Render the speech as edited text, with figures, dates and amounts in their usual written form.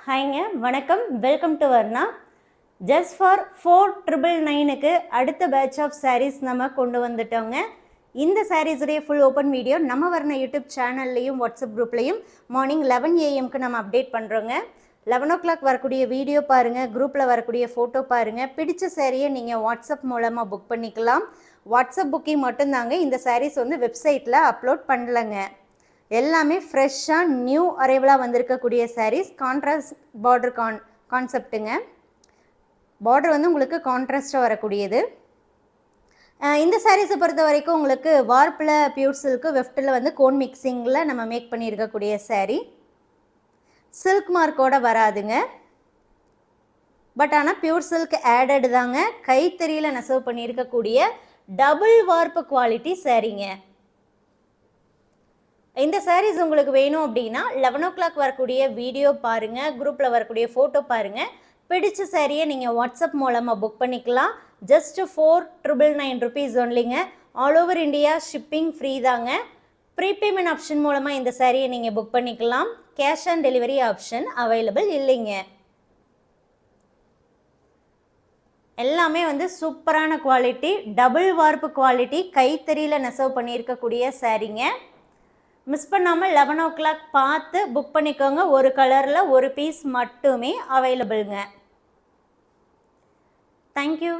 ஹாய்ங்க, வணக்கம். Welcome to Varna. Just for 4999க்கு அடுத்த பேட்ச் ஆஃப் சாரீஸ் நம்ம கொண்டு வந்துட்டோங்க. இந்த சாரீஸுடைய ஃபுல் ஓப்பன் வீடியோ நம்ம வர்ணா யூடியூப் சேனல்லையும் வாட்ஸ்அப் குரூப்லையும் மார்னிங் 11 AM நம்ம அப்டேட் பண்ணுறோங்க. 11 o'clock வரக்கூடிய வீடியோ பாருங்கள், குரூப்பில் வரக்கூடிய ஃபோட்டோ பாருங்கள். பிடிச்ச சாரியை நீங்கள் வாட்ஸ்அப் மூலமாக புக் பண்ணிக்கலாம். வாட்ஸ்அப் புக்கிங் மட்டும்தாங்க. இந்த சாரீஸ் வந்து வெப்சைட்டில் அப்லோட் பண்ணலைங்க. எல்லாமே ஃப்ரெஷ்ஷாக நியூ அரைவலாக வந்திருக்கக்கூடிய சாரீஸ். கான்ட்ராஸ்ட் பார்டர் கான்செப்ட்டுங்க. பார்டர் வந்து உங்களுக்கு கான்ட்ராஸ்ட்டாக வரக்கூடியது. இந்த சாரீஸை பொறுத்த வரைக்கும் உங்களுக்கு வார்ப்பில் பியூர் சில்க்கு, வெஃப்டில் வந்து கோன் மிக்சிங்கில் நம்ம மேக் பண்ணியிருக்கக்கூடிய சாரீ. சில்க் மார்க்கோட வராதுங்க, பட் ஆனால் பியூர் சில்க் ஆடட் தாங்க. கைத்தறியில் நெசவு பண்ணியிருக்கக்கூடிய டபுள் வார்ப்பு குவாலிட்டி சாரீங்க. இந்த சாரீஸ் உங்களுக்கு வேணும் அப்படின்னா 11 o'clock வரக்கூடிய வீடியோ பாருங்கள், குரூப்பில் வரக்கூடிய ஃபோட்டோ பாருங்கள். பிடிச்ச சாரியை நீங்கள் வாட்ஸ்அப் மூலமாக புக் பண்ணிக்கலாம். ஜஸ்ட் 4999 rupees ஒன்லிங்க. All over India shipping free தாங்க. ப்ரீபேமெண்ட் ஆப்ஷன் மூலமாக இந்த சாரியை நீங்கள் புக் பண்ணிக்கலாம். Cash on delivery option available இல்லைங்க. எல்லாமே வந்து சூப்பரான குவாலிட்டி, டபுள் வார்ப்பு குவாலிட்டி, கைத்தறியில் நெசவு பண்ணியிருக்கக்கூடிய சாரீங்க. மிஸ் பண்ணாமல் 11 o'clock பார்த்து புக் பண்ணிக்கோங்க. ஒரு கலரில் ஒரு பீஸ் மட்டுமே அவைலபிள்ங்க. தேங்க்யூ.